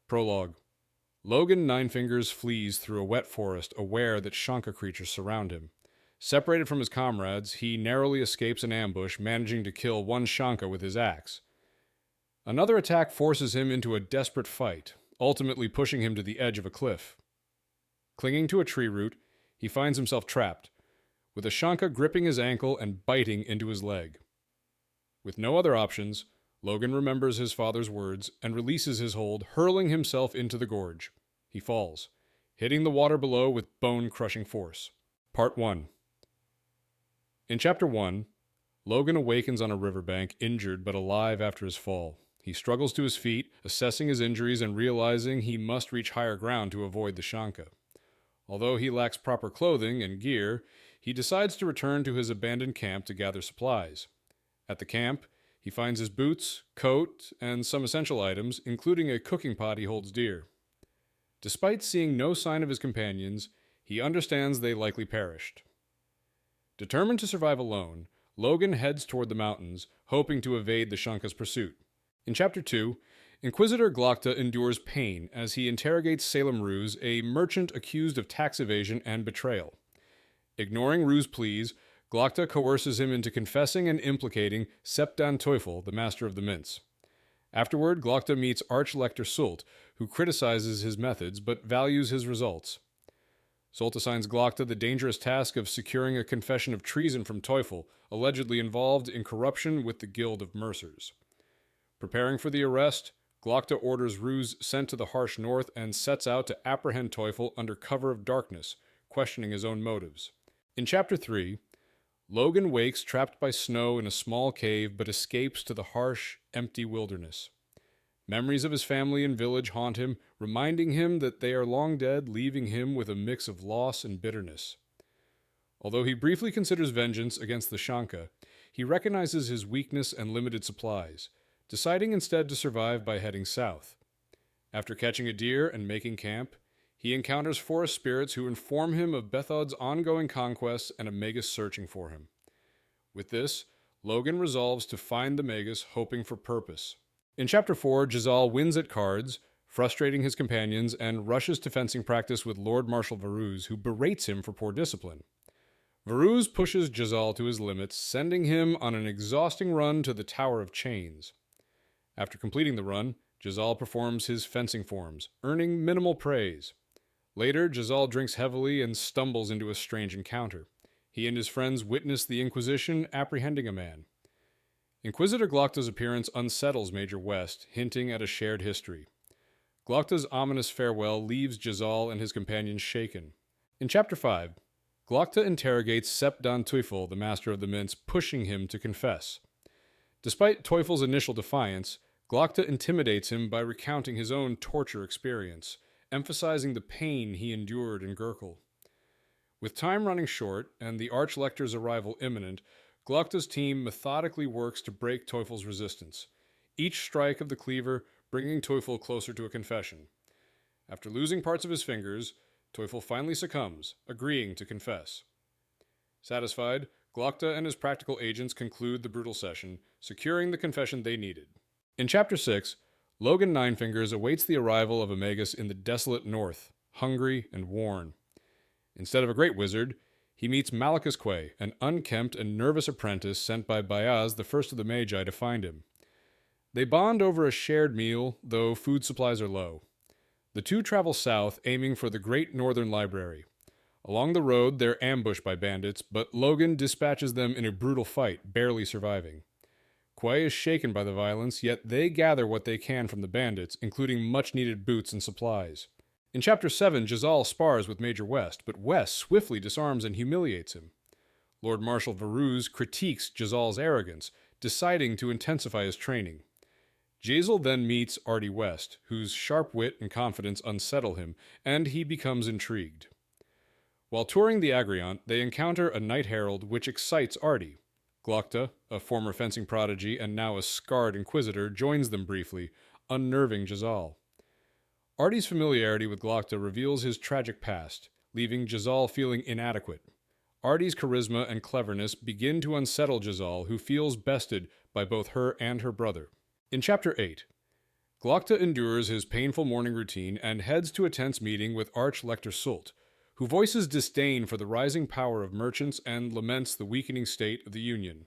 Prologue. Logen Ninefingers flees through a wet forest, aware that Shanka creatures surround him. Separated from his comrades, he narrowly escapes an ambush, managing to kill one Shanka with his axe. Another attack forces him into a desperate fight, ultimately pushing him to the edge of a cliff. Clinging to a tree root, he finds himself trapped, with a Shanka gripping his ankle and biting into his leg. With no other options, Logan remembers his father's words and releases his hold, hurling himself into the gorge. He falls, hitting the water below with bone-crushing force. Part 1. In Chapter 1, Logan awakens on a riverbank, injured but alive after his fall. He struggles to his feet, assessing his injuries and realizing he must reach higher ground to avoid the Shanka. Although he lacks proper clothing and gear, he decides to return to his abandoned camp to gather supplies. At the camp, he finds his boots, coat, and some essential items, including a cooking pot he holds dear. Despite seeing no sign of his companions, he understands they likely perished. Determined to survive alone, Logan heads toward the mountains, hoping to evade the Shanka's pursuit. In Chapter 2, Inquisitor Glokta endures pain as he interrogates Salem Ruse, a merchant accused of tax evasion and betrayal. Ignoring Ruse's pleas, Glokta coerces him into confessing and implicating Sepdan Teufel, the master of the mints. Afterward, Glokta meets Archlector Sult, who criticizes his methods but values his results. Sult assigns Glokta the dangerous task of securing a confession of treason from Teufel, allegedly involved in corruption with the Guild of Mercers. Preparing for the arrest, Glokta orders Ruse sent to the harsh north and sets out to apprehend Teufel under cover of darkness, questioning his own motives. In Chapter 3, Logan wakes trapped by snow in a small cave but escapes to the harsh, empty wilderness. Memories of his family and village haunt him, reminding him that they are long dead, leaving him with a mix of loss and bitterness. Although he briefly considers vengeance against the Shanka, he recognizes his weakness and limited supplies, deciding instead to survive by heading south. After catching a deer and making camp, he encounters forest spirits who inform him of Bethod's ongoing conquests and a Magus searching for him. With this, Logan resolves to find the Magus, hoping for purpose. In Chapter 4, Jezal wins at cards, frustrating his companions, and rushes to fencing practice with Lord Marshal Varuz, who berates him for poor discipline. Varuz pushes Jezal to his limits, sending him on an exhausting run to the Tower of Chains. After completing the run, Jezal performs his fencing forms, earning minimal praise. Later, Jezal drinks heavily and stumbles into a strange encounter. He and his friends witness the Inquisition apprehending a man. Inquisitor Glokta's appearance unsettles Major West, hinting at a shared history. Glokta's ominous farewell leaves Jezal and his companions shaken. In Chapter 5, Glokta interrogates Sepdan Teufel, the master of the mints, pushing him to confess. Despite Teufel's initial defiance, Glokta intimidates him by recounting his own torture experience, emphasizing the pain he endured in Gurkel. With time running short and the Archlector's arrival imminent, Glokta's team methodically works to break Teufel's resistance, each strike of the cleaver bringing Teufel closer to a confession. After losing parts of his fingers, Teufel finally succumbs, agreeing to confess. Satisfied, Glokta and his practical agents conclude the brutal session, securing the confession they needed. In Chapter 6, Logen Ninefingers awaits the arrival of a Magus in the desolate north, hungry and worn. Instead of a great wizard, he meets Malachus Quay, an unkempt and nervous apprentice sent by Bayaz, the first of the Magi, to find him. They bond over a shared meal, though food supplies are low. The two travel south, aiming for the Great Northern Library. Along the road, they're ambushed by bandits, but Logan dispatches them in a brutal fight, barely surviving. Quay is shaken by the violence, yet they gather what they can from the bandits, including much-needed boots and supplies. In Chapter 7, Jezal spars with Major West, but West swiftly disarms and humiliates him. Lord Marshal Varuz critiques Jezal's arrogance, deciding to intensify his training. Jezal then meets Artie West, whose sharp wit and confidence unsettle him, and he becomes intrigued. While touring the Agriant, they encounter a Knight Herald which excites Artie. Glokta, a former fencing prodigy and now a scarred Inquisitor, joins them briefly, unnerving Jezal. Artie's familiarity with Glokta reveals his tragic past, leaving Jezal feeling inadequate. Artie's charisma and cleverness begin to unsettle Jezal, who feels bested by both her and her brother. In Chapter 8, Glokta endures his painful morning routine and heads to a tense meeting with Arch-Lector Sult, who voices disdain for the rising power of merchants and laments the weakening state of the Union.